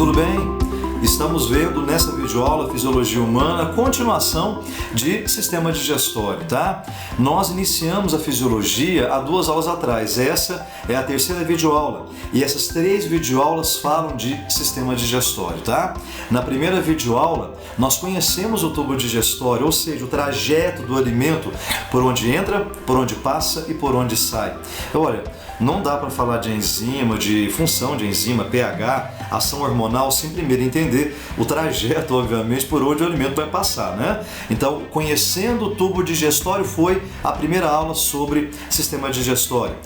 Tudo bem? Estamos vendo nessa videoaula Fisiologia Humana a continuação de sistema digestório, tá? Nós iniciamos a fisiologia há 2 aulas atrás, essa é a terceira videoaula e essas 3 videoaulas falam de sistema digestório, tá? Na primeira videoaula nós conhecemos o tubo digestório, ou seja, o trajeto do alimento por onde entra, por onde passa e por onde sai. Olha, não dá para falar de enzima, de função de enzima, pH, ação hormonal, sem primeiro entender o trajeto, obviamente, por onde o alimento vai passar, né? Então, conhecendo o tubo digestório foi a primeira aula sobre sistema digestório.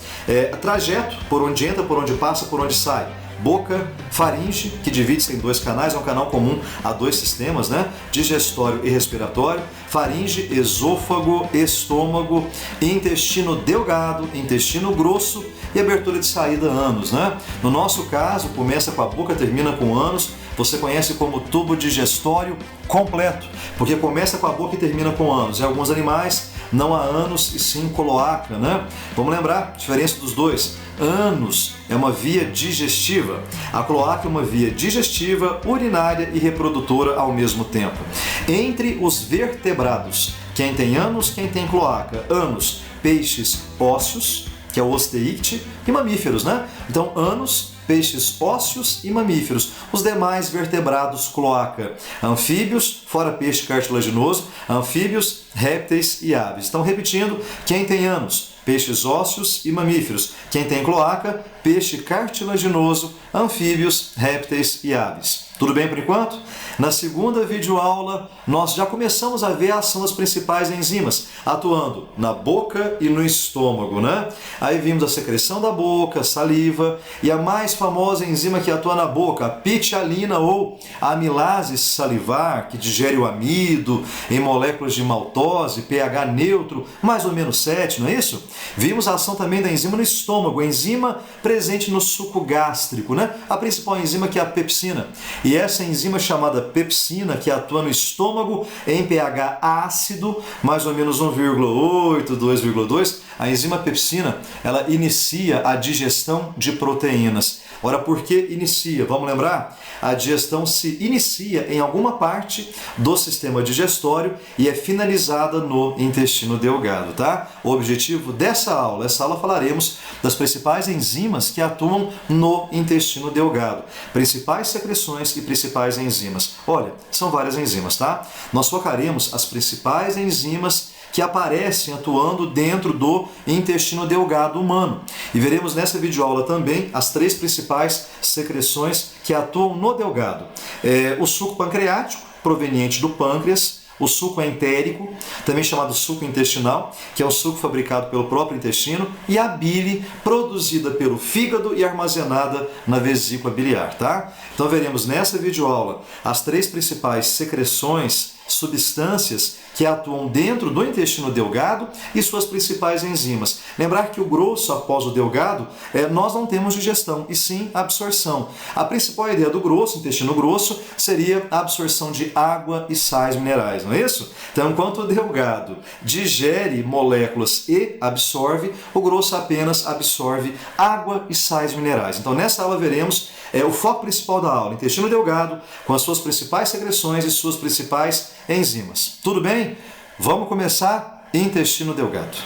Trajeto, por onde entra, por onde passa, por onde sai. Boca, faringe, que divide-se em 2 canais, é um canal comum a 2 sistemas, né? Digestório e respiratório. Faringe, esôfago, estômago, intestino delgado, intestino grosso e abertura de saída ânus, né? No nosso caso, começa com a boca, termina com o ânus. Você conhece como tubo digestório completo, porque começa com a boca e termina com o ânus. Em alguns animais, não há ânus e sim cloaca, né? Vamos lembrar a diferença dos dois. Ânus é uma via digestiva, a cloaca é uma via digestiva, urinária e reprodutora ao mesmo tempo. Entre os vertebrados, quem tem ânus, quem tem cloaca? Ânus, peixes ósseos, que é o osteícte, e mamíferos, né? Então, ânus, peixes ósseos e mamíferos. Os demais vertebrados, cloaca. Anfíbios, fora peixe cartilaginoso, anfíbios, répteis e aves. Então, repetindo, quem tem ânus? Peixes ósseos e mamíferos. Quem tem cloaca? Peixe cartilaginoso, anfíbios, répteis e aves. Tudo bem por enquanto? Na segunda videoaula, nós já começamos a ver a ação das principais enzimas, atuando na boca e no estômago, né? Aí vimos a secreção da boca, saliva, e a mais famosa enzima que atua na boca, a pitialina ou a amilase salivar, que digere o amido em moléculas de maltose, pH neutro, mais ou menos 7, não é isso? Vimos a ação também da enzima no estômago, a enzima presente no suco gástrico, né? A principal enzima que é a pepsina. E essa enzima chamada pepsina, que atua no estômago em pH ácido, mais ou menos 1,8, 2,2, a enzima pepsina, ela inicia a digestão de proteínas. Ora, por que inicia? Vamos lembrar? A digestão se inicia em alguma parte do sistema digestório e é finalizada no intestino delgado, tá? O objetivo dessa aula falaremos das principais enzimas que atuam no intestino delgado. Principais secreções e principais enzimas. Olha, são várias enzimas, tá? Nós focaremos as principais enzimas que aparecem atuando dentro do intestino delgado humano. E veremos nessa videoaula também as 3 principais secreções que atuam no delgado. O suco pancreático, proveniente do pâncreas, o suco entérico, também chamado suco intestinal, que é o suco fabricado pelo próprio intestino, e a bile, produzida pelo fígado e armazenada na vesícula biliar, tá? Então veremos nessa videoaula as 3 principais secreções, substâncias que atuam dentro do intestino delgado e suas principais enzimas. Lembrar que o grosso após o delgado, nós não temos digestão, e sim absorção. A principal ideia do grosso, intestino grosso, seria a absorção de água e sais minerais, não é isso? Então, enquanto o delgado digere moléculas e absorve, o grosso apenas absorve água e sais minerais. Então, nessa aula veremos o foco principal da aula, intestino delgado, com as suas principais secreções e suas principais enzimas. Tudo bem? Vamos começar intestino delgado.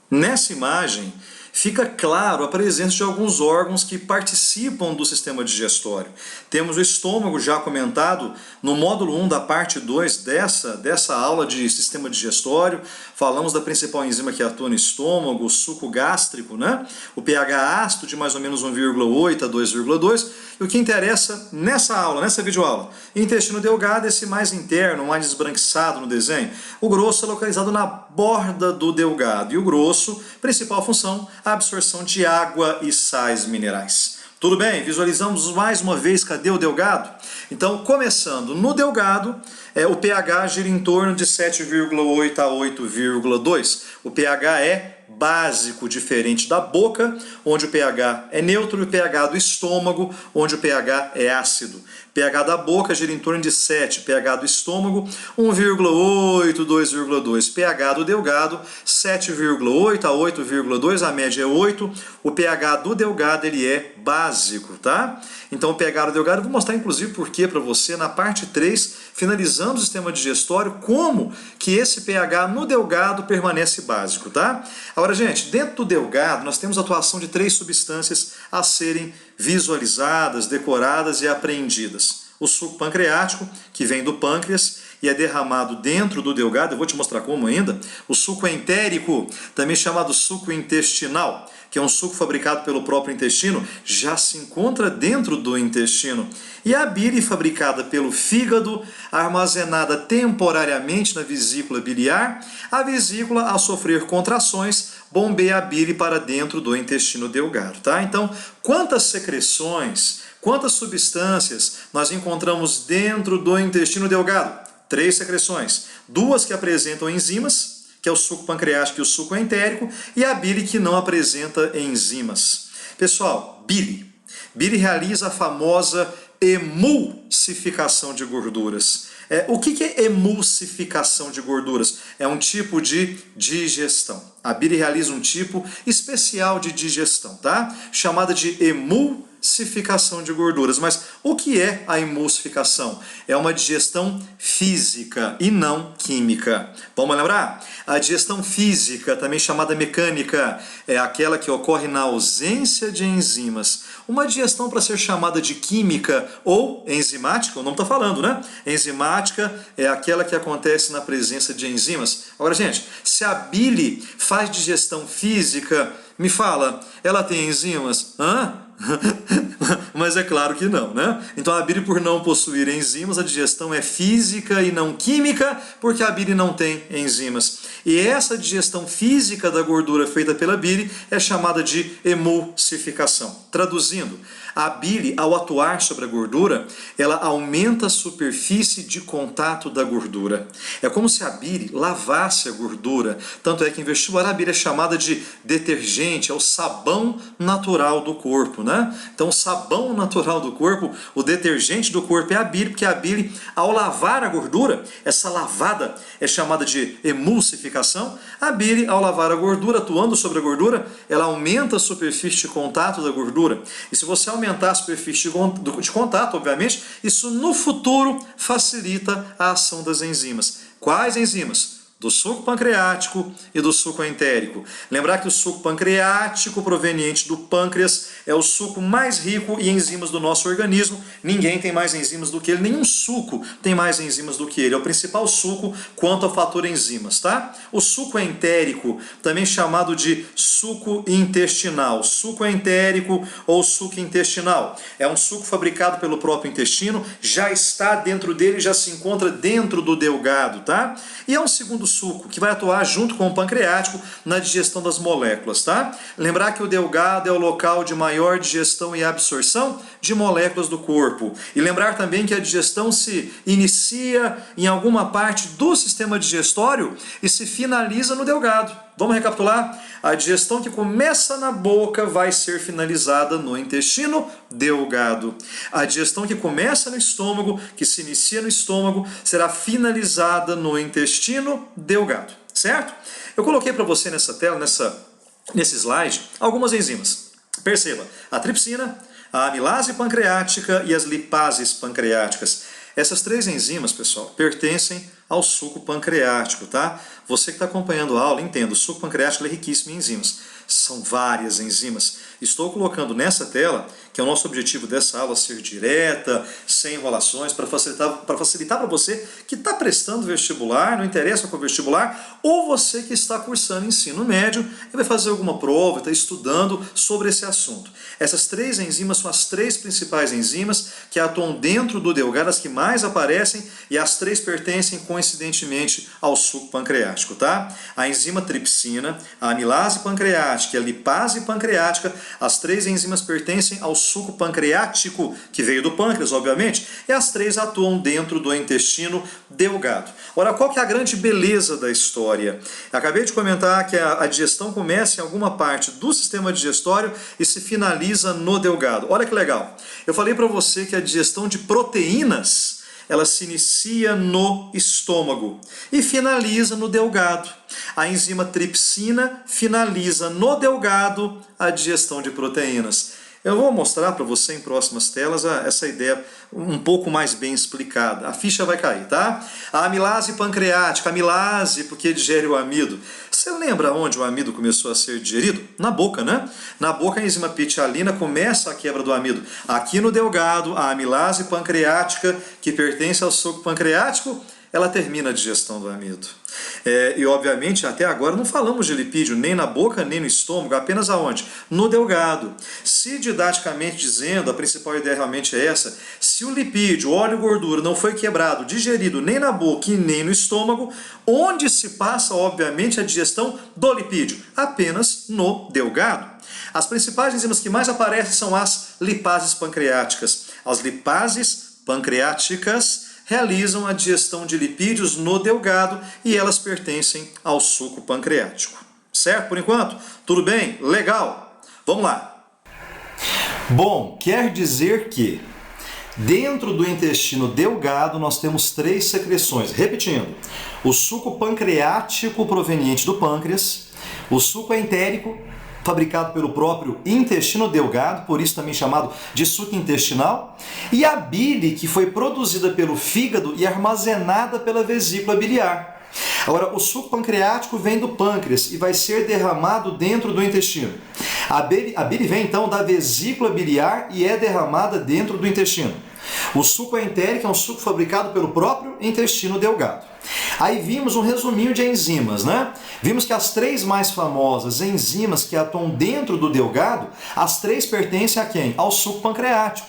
Nessa imagem fica claro a presença de alguns órgãos que participam do sistema digestório. Temos o estômago já comentado no módulo 1 da parte 2 dessa aula de sistema digestório. Falamos da principal enzima que atua no estômago, o suco gástrico, né? O pH ácido de mais ou menos 1,8 a 2,2. E o que interessa nessa aula, nessa videoaula, intestino delgado, esse mais interno, mais esbranquiçado no desenho. O grosso é localizado na borda do delgado. E o grosso, principal função, a absorção de água e sais minerais. Tudo bem? Visualizamos mais uma vez, cadê o delgado? Então, começando no delgado, o pH gira em torno de 7,8 a 8,2. O pH é básico, diferente da boca, onde o pH é neutro, e o pH do estômago, onde o pH é ácido. pH da boca gira em torno de 7, pH do estômago 1,8, 2,2, pH do delgado 7,8 a 8,2, a média é 8, o pH do delgado ele é básico, tá? Então o pH do delgado, eu vou mostrar inclusive por que para você na parte 3, finalizando o sistema digestório, como que esse pH no delgado permanece básico, tá? Agora, gente, dentro do delgado nós temos a atuação de 3 substâncias a serem visualizadas, decoradas e apreendidas. O suco pancreático, que vem do pâncreas e é derramado dentro do delgado, eu vou te mostrar como ainda. O suco entérico, também chamado suco intestinal, que é um suco fabricado pelo próprio intestino, já se encontra dentro do intestino. E a bile, fabricada pelo fígado, armazenada temporariamente na vesícula biliar, a vesícula, ao sofrer contrações, bombeia a bile para dentro do intestino delgado, tá? Então, quantas secreções, quantas substâncias nós encontramos dentro do intestino delgado? 3 secreções, 2 que apresentam enzimas, que é o suco pancreático e o suco entérico, e a bile que não apresenta enzimas. Pessoal, bile. Bile realiza a famosa emulsificação de gorduras. O que é emulsificação de gorduras? É um tipo de digestão. A bile realiza um tipo especial de digestão, tá? Chamada de emulsificação de gorduras. Mas o que é a emulsificação? É uma digestão física e não química. Vamos lembrar? A digestão física, também chamada mecânica, é aquela que ocorre na ausência de enzimas. Uma digestão, para ser chamada de química ou enzimática, o nome está falando, né? Enzimática é aquela que acontece na presença de enzimas. Agora, gente, se a bile faz digestão física, me fala, ela tem enzimas? Hã? Mas é claro que não, né? Então a bile, por não possuir enzimas, a digestão é física e não química, porque a bile não tem enzimas. E essa digestão física da gordura feita pela bile é chamada de emulsificação. Traduzindo, a bile, ao atuar sobre a gordura, ela aumenta a superfície de contato da gordura. É como se a bile lavasse a gordura. Tanto é que em vestibular a bile é chamada de detergente, é o sabão natural do corpo, né? Então o sabão natural do corpo, o detergente do corpo é a bile, porque a bile, ao lavar a gordura, essa lavada é chamada de emulsificação. A bile, ao lavar a gordura, atuando sobre a gordura, ela aumenta a superfície de contato da gordura. E se você aumentar a superfície de contato, obviamente, isso no futuro facilita a ação das enzimas. Quais enzimas? Do suco pancreático e do suco entérico. Lembrar que o suco pancreático, proveniente do pâncreas, é o suco mais rico em enzimas do nosso organismo. Ninguém tem mais enzimas do que ele, nenhum suco tem mais enzimas do que ele. É o principal suco quanto ao fator enzimas, tá? O suco entérico, também chamado de suco intestinal. Suco entérico ou suco intestinal. É um suco fabricado pelo próprio intestino, já está dentro dele, já se encontra dentro do delgado, tá? E é um segundo suco que vai atuar junto com o pancreático na digestão das moléculas, tá? Lembrar que o delgado é o local de maior digestão e absorção de moléculas do corpo. E lembrar também que a digestão se inicia em alguma parte do sistema digestório e se finaliza no delgado. Vamos recapitular? A digestão que começa na boca vai ser finalizada no intestino delgado. A digestão que começa no estômago, que se inicia no estômago, será finalizada no intestino delgado, certo? Eu coloquei para você nessa tela, nesse slide, algumas enzimas. Perceba, a tripsina, a amilase pancreática e as lipases pancreáticas. Essas 3 enzimas, pessoal, pertencem ao suco pancreático, tá? Você que está acompanhando a aula, entenda, o suco pancreático é riquíssimo em enzimas. São várias enzimas. Estou colocando nessa tela, que é o nosso objetivo dessa aula, ser direta, sem enrolações, para facilitar para você que está prestando vestibular, não interessa qual vestibular, ou você que está cursando ensino médio e vai fazer alguma prova, está estudando sobre esse assunto. Essas 3 enzimas são as 3 principais enzimas que atuam dentro do delgado, as que mais aparecem, e as 3 pertencem coincidentemente ao suco pancreático, tá? A enzima tripsina, a amilase pancreática e a lipase pancreática As 3 enzimas pertencem ao suco pancreático, que veio do pâncreas, obviamente, e as 3 atuam dentro do intestino delgado. Ora, qual que é a grande beleza da história? Eu acabei de comentar que a digestão começa em alguma parte do sistema digestório e se finaliza no delgado. Olha que legal. Eu falei para você que a digestão de proteínas ela se inicia no estômago e finaliza no delgado. A enzima tripsina finaliza no delgado a digestão de proteínas. Eu vou mostrar para você em próximas telas essa ideia um pouco mais bem explicada. A ficha vai cair, tá? A amilase pancreática, amilase porque digere o amido. Você lembra onde o amido começou a ser digerido? Na boca, né? Na boca a enzima pitialina começa a quebra do amido. Aqui no delgado, a amilase pancreática, que pertence ao suco pancreático, ela termina a digestão do amido. E obviamente até agora não falamos de lipídio nem na boca nem no estômago, apenas aonde? No delgado. Se didaticamente dizendo, a principal ideia realmente é essa, se o lipídio, óleo e gordura não foi quebrado, digerido nem na boca e nem no estômago, onde se passa obviamente a digestão do lipídio? Apenas no delgado. As principais enzimas que mais aparecem são as lipases pancreáticas. As lipases pancreáticas realizam a digestão de lipídios no delgado e elas pertencem ao suco pancreático. Certo por enquanto? Tudo bem? Legal? Vamos lá. Bom, quer dizer que dentro do intestino delgado nós temos 3 secreções. Repetindo, o suco pancreático proveniente do pâncreas, o suco entérico fabricado pelo próprio intestino delgado, por isso também chamado de suco intestinal, e a bile, que foi produzida pelo fígado e armazenada pela vesícula biliar. Agora, o suco pancreático vem do pâncreas e vai ser derramado dentro do intestino. A bile vem então da vesícula biliar e é derramada dentro do intestino. O suco entérico é um suco fabricado pelo próprio intestino delgado. Aí vimos um resuminho de enzimas, né? Vimos que as 3 mais famosas enzimas que atuam dentro do delgado, as 3 pertencem a quem? Ao suco pancreático.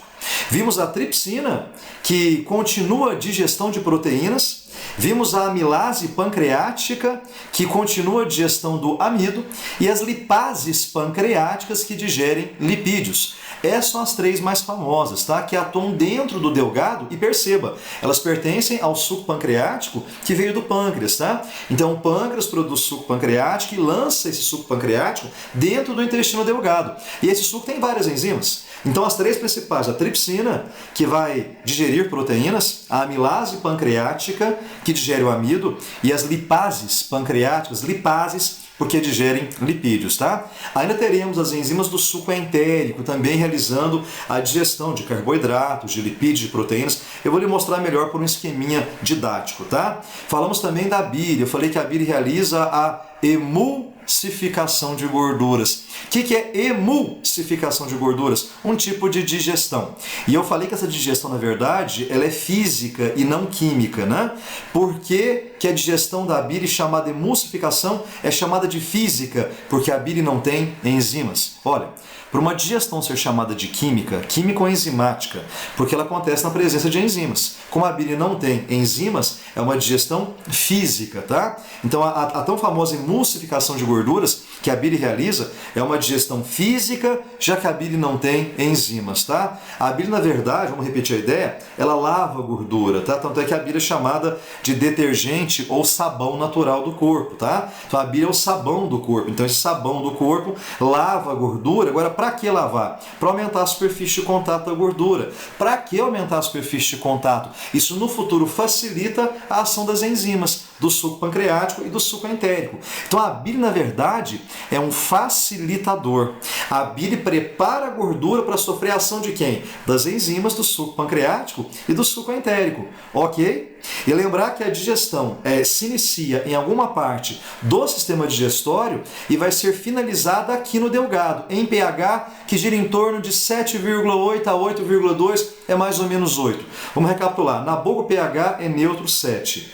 Vimos a tripsina, que continua a digestão de proteínas. Vimos a amilase pancreática, que continua a digestão do amido. E as lipases pancreáticas, que digerem lipídios. Essas são as 3 mais famosas, tá? Que atuam dentro do delgado e perceba, elas pertencem ao suco pancreático que veio do pâncreas, tá? Então o pâncreas produz suco pancreático e lança esse suco pancreático dentro do intestino delgado. E esse suco tem várias enzimas. Então as 3 principais, a tripsina, que vai digerir proteínas, a amilase pancreática, que digere o amido, e as lipases pancreáticas, lipases, porque digerem lipídios, tá? Ainda teremos as enzimas do suco entérico, também realizando a digestão de carboidratos, de lipídios, de proteínas. Eu vou lhe mostrar melhor por um esqueminha didático, tá? Falamos também da bile. Eu falei que a bile realiza a emulsificação de gorduras. O que é emulsificação de gorduras? Um tipo de digestão. E eu falei que essa digestão, na verdade, ela é física e não química, né? Por que a digestão da bile, chamada emulsificação, é chamada de física? Porque a bile não tem enzimas. Olha, para uma digestão ser chamada de química, química ou enzimática, porque ela acontece na presença de enzimas. Como a bile não tem enzimas, é uma digestão física, tá? Então a tão famosa emulsificação de gorduras que a bile realiza é uma digestão física, já que a bile não tem enzimas, tá? A bile, na verdade, vamos repetir a ideia, ela lava a gordura, tá? Tanto é que a bile é chamada de detergente ou sabão natural do corpo, tá? Então a bile é o sabão do corpo. Então esse sabão do corpo lava a gordura. Agora, para que lavar? Para aumentar a superfície de contato da gordura. Para que aumentar a superfície de contato? Isso no futuro facilita a ação das enzimas do suco pancreático e do suco entérico. Então a bile, na verdade, é um facilitador. A bile prepara a gordura para sofrer a ação de quem? Das enzimas do suco pancreático e do suco entérico. Ok? E lembrar que a digestão se inicia em alguma parte do sistema digestório e vai ser finalizada aqui no delgado, em pH que gira em torno de 7,8 a 8,2, é mais ou menos 8. Vamos recapitular. Na boca o pH é neutro 7.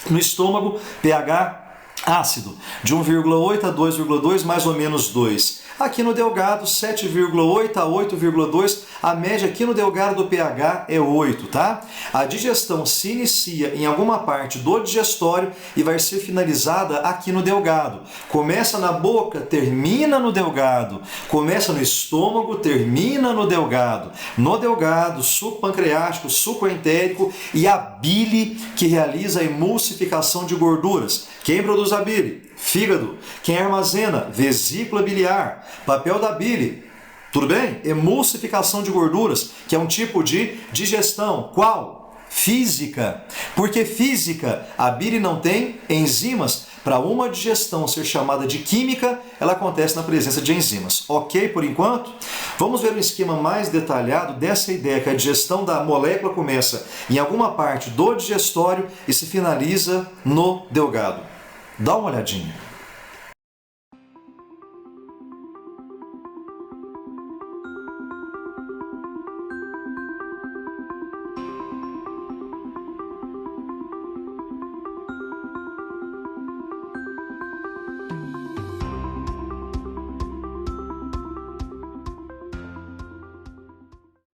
No estômago, pH ácido, de 1,8 a 2,2, mais ou menos 2. Aqui no delgado, 7,8 a 8,2. A média aqui no delgado do pH é 8, tá? A digestão se inicia em alguma parte do digestório e vai ser finalizada aqui no delgado. Começa na boca, termina no delgado. Começa no estômago, termina no delgado. No delgado, suco pancreático, suco entérico e a bile que realiza a emulsificação de gorduras. Quem produz a bile? Fígado. Quem armazena? Vesícula biliar. Papel da bile. Tudo bem? Emulsificação de gorduras, que é um tipo de digestão. Qual? Física. Porque física, a bile não tem enzimas. Para uma digestão ser chamada de química, ela acontece na presença de enzimas. Ok por enquanto? Vamos ver um esquema mais detalhado dessa ideia que a digestão da molécula começa em alguma parte do digestório e se finaliza no delgado. Dá uma olhadinha.